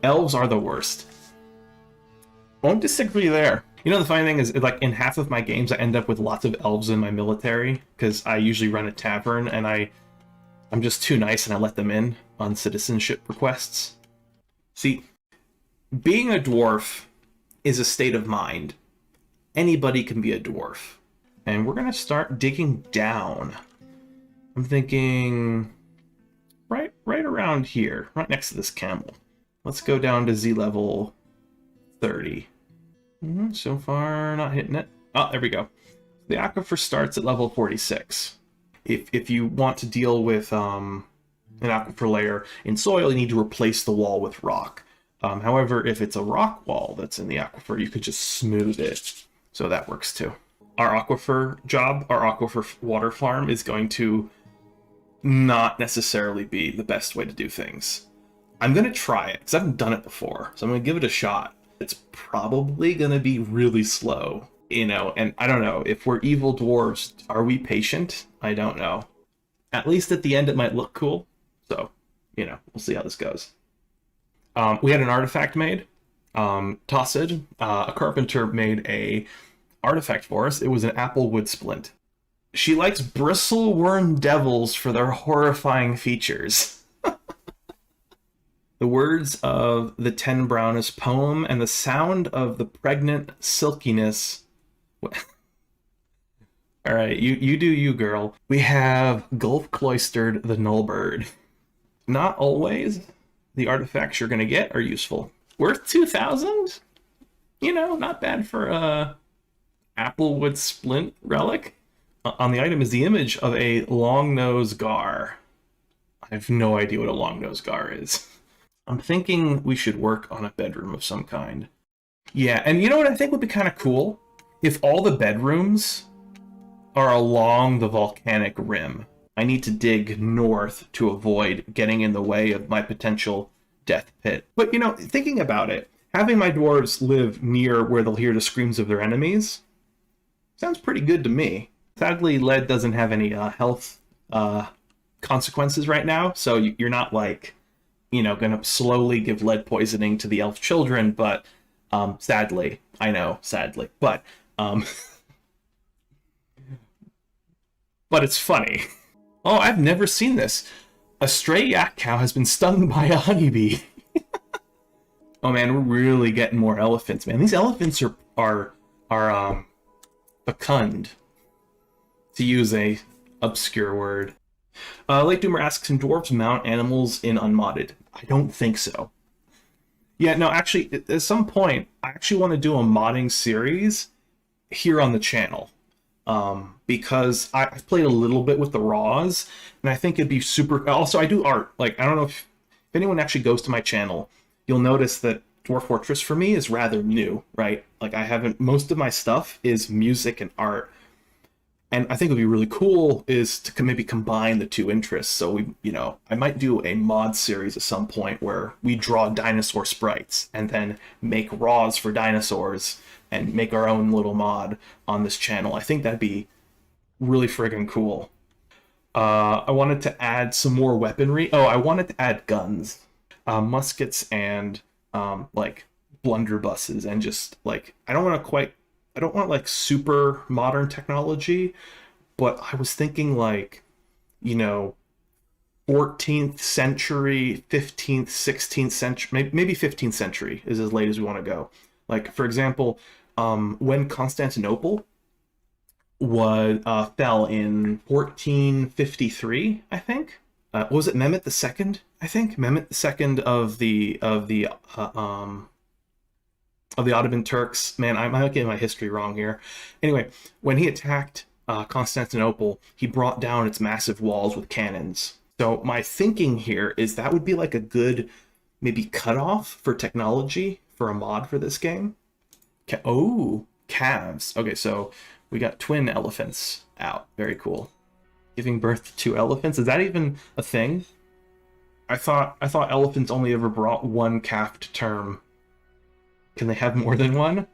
Elves are the worst. Won't disagree there. You know, the funny thing is, like, in half of my games, I end up with lots of elves in my military, because I usually run a tavern, and I'm just too nice and I let them in on citizenship requests. See, being a dwarf is a state of mind. Anybody can be a dwarf. And we're gonna start digging down. I'm thinking right around here, right next to this camel. Let's go down to Z level 30. So far, not hitting it. Oh, there we go. The aquifer starts at level 46. If you want to deal with an aquifer layer in soil, you need to replace the wall with rock. However, if it's a rock wall that's in the aquifer, you could just smooth it. So that works too. Our aquifer job, our aquifer water farm, is going to not necessarily be the best way to do things. I'm going to try it, because I haven't done it before. So I'm going to give it a shot. It's probably going to be really slow, you know, and I don't know, if we're evil dwarves, are we patient? I don't know. At least at the end it might look cool, so, you know, we'll see how this goes. We had an artifact made. Tossid, a carpenter, made a artifact for us. It was an applewood splint. She likes bristleworm devils for their horrifying features. The words of the Ten Brownest poem and the sound of the pregnant silkiness. All right, you do you, girl. We have Gulf Cloistered the Nullbird. Not always the artifacts you're going to get are useful. Worth 2,000? You know, not bad for a applewood splint relic. On the item is the image of a long-nosed gar. I have no idea what a long-nosed gar is. I'm thinking we should work on a bedroom of some kind. Yeah, and you know what I think would be kind of cool? If all the bedrooms are along the volcanic rim. I need to dig north to avoid getting in the way of my potential death pit. But, you know, thinking about it, having my dwarves live near where they'll hear the screams of their enemies sounds pretty good to me. Sadly, lead doesn't have any health consequences right now, so you're not, like, you know, gonna slowly give lead poisoning to the elf children, but sadly, I know, sadly, but but it's funny. Oh, I've never seen this. A stray yak cow has been stung by a honeybee. Oh man, we're really getting more elephants, man. These elephants are fecund, to use a obscure word. Late Doomer asks, can dwarves mount animals in unmodded? I don't think so. Yeah, no, actually, at some point, I actually want to do a modding series here on the channel. Because I've played a little bit with the raws, and I think it'd be super... Also, I do art. Like, I don't know if anyone actually goes to my channel, you'll notice that Dwarf Fortress for me is rather new, right? Like, I haven't... Most of my stuff is music and art. And I think it would be really cool is to maybe combine the two interests. So we, you know, I might do a mod series at some point where we draw dinosaur sprites and then make raws for dinosaurs and make our own little mod on this channel. I think that'd be really friggin' cool. I wanted to add some more weaponry. Oh, I wanted to add guns, muskets, and like blunderbusses, and just like I don't want like super modern technology, but I was thinking like, you know, 14th century, 15th, 16th century, maybe 15th century is as late as we want to go. Like, for example, when Constantinople fell in 1453, I think. Was it Mehmed II? I think Mehmed II of the Ottoman Turks. Man, I might get my history wrong here. Anyway, when he attacked Constantinople, he brought down its massive walls with cannons. So my thinking here is that would be like a good maybe cutoff for technology for a mod for this game. Oh, calves. Okay, so we got twin elephants out. Very cool. Giving birth to 2 elephants. Is that even a thing? I thought elephants only ever brought 1 calf to term. Can they have more than 1?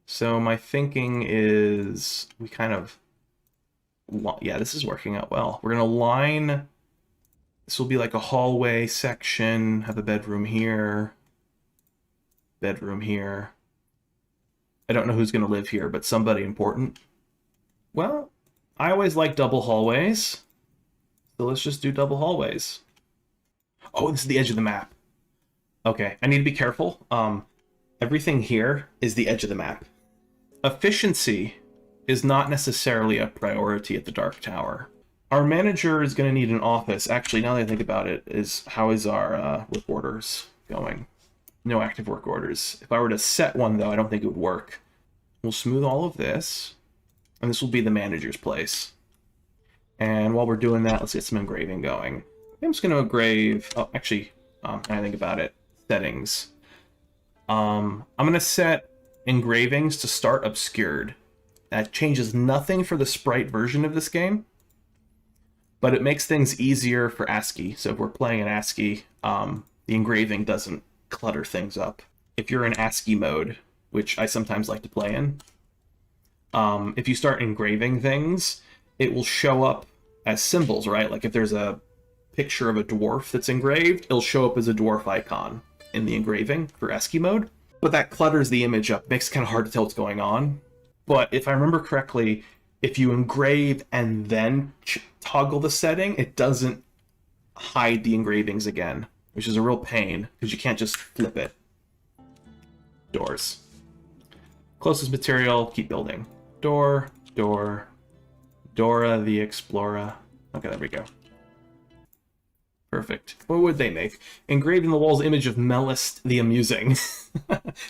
So my thinking is we kind of... Yeah, this is working out well. We're going to line... This will be like a hallway section, have a bedroom here. bedroom here. I don't know who's going to live here, but somebody important. Well, I always like double hallways. So let's just do double hallways. Oh, this is the edge of the map. Okay, I need to be careful. Everything here is the edge of the map. Efficiency is not necessarily a priority at the Dark Tower. Our manager is going to need an office. Actually, now that I think about it, how is our work orders going? No active work orders. If I were to set one, though, I don't think it would work. We'll smooth all of this, and this will be the manager's place. And while we're doing that, let's get some engraving going. I'm just going to engrave... Oh, actually, I think about it. Settings. I'm going to set engravings to start obscured. That changes nothing for the sprite version of this game, but it makes things easier for ASCII. So if we're playing in ASCII, the engraving doesn't clutter things up. If you're in ASCII mode, which I sometimes like to play in, if you start engraving things, it will show up as symbols, right? Like if there's a picture of a dwarf that's engraved, it'll show up as a dwarf icon in the engraving for ASCII mode. But that clutters the image up, makes it kind of hard to tell what's going on. But if I remember correctly, if you engrave and then toggle the setting, it doesn't hide the engravings again, which is a real pain, because you can't just flip it. Doors. Closest material, keep building. Door, door, Dora the Explorer. Okay, there we go. Perfect. What would they make? Engraved in the walls image of Melist the Amusing.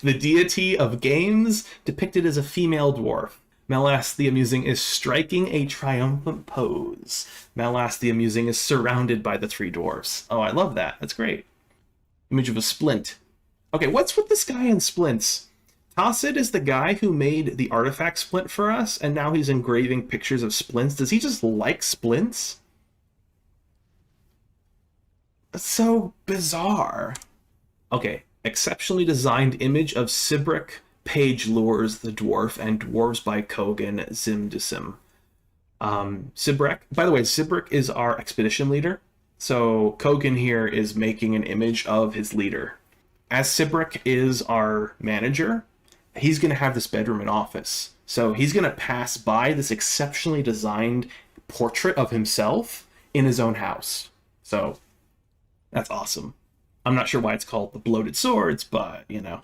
The deity of games, depicted as a female dwarf. Melast the Amusing is striking a triumphant pose. Melast the Amusing is surrounded by the three dwarfs. Oh, I love that. That's great. Image of a splint. Okay, what's with this guy in splints? Tacit is the guy who made the artifact splint for us, and now he's engraving pictures of splints. Does he just like splints? That's so bizarre. Okay, exceptionally designed image of Sibric, Page Lures the Dwarf, and Dwarves by Kogan Zimdusim. Sibric, by the way, Sibric is our expedition leader. So Kogan here is making an image of his leader. As Sibric is our manager, he's going to have this bedroom and office. So he's going to pass by this exceptionally designed portrait of himself in his own house. So that's awesome. I'm not sure why it's called the Bloated Swords, but, you know.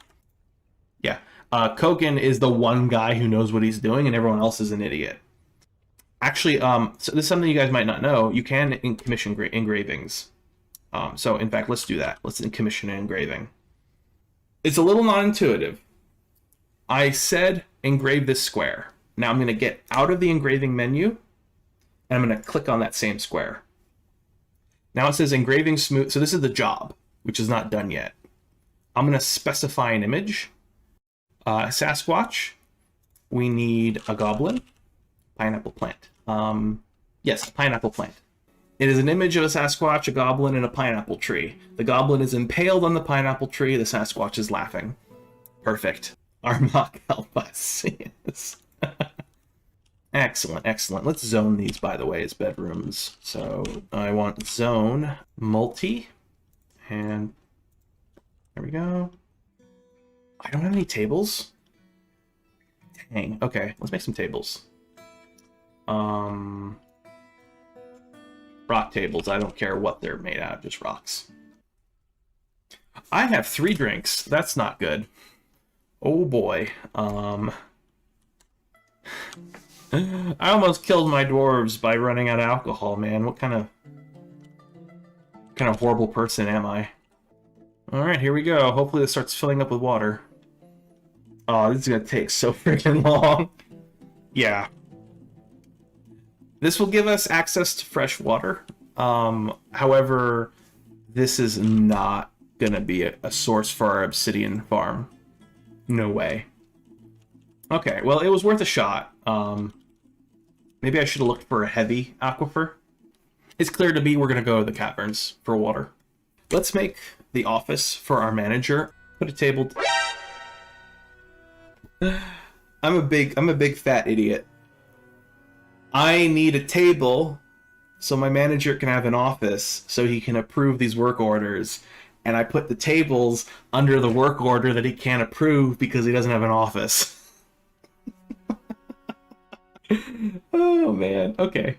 Yeah. Kogan is the one guy who knows what he's doing, and everyone else is an idiot. Actually, so this is something you guys might not know. You can commission engravings. So, in fact, let's do that. Let's commission an engraving. It's a little non-intuitive. I said engrave this square. Now I'm going to get out of the engraving menu, and I'm going to click on that same square. Now it says engraving smooth. So this is the job, which is not done yet. I'm going to specify an image. Sasquatch. We need a goblin. Pineapple plant. Yes, pineapple plant. It is an image of a Sasquatch, a goblin, and a pineapple tree. The goblin is impaled on the pineapple tree. The Sasquatch is laughing. Perfect. Our mock help us. Yes. Excellent, excellent. Let's zone these, by the way, as bedrooms. So I want zone multi, and there we go. I don't have any tables. Dang. Okay, let's make some tables. Rock tables. I don't care what they're made out of, just rocks. I have 3 drinks. That's not good. Oh boy. I almost killed my dwarves by running out of alcohol, man. What kind of horrible person am I? Alright, here we go. Hopefully this starts filling up with water. Oh, this is gonna take so freaking long. Yeah. This will give us access to fresh water. However, this is not gonna be a source for our obsidian farm. No way. Okay, well, it was worth a shot. Maybe I should have looked for a heavy aquifer. It's clear to me we're going to go to the caverns for water. Let's make the office for our manager. Put a table... I'm a big fat idiot. I need a table so my manager can have an office so he can approve these work orders. and I put the tables under the work order that he can't approve because he doesn't have an office. Oh man. Okay.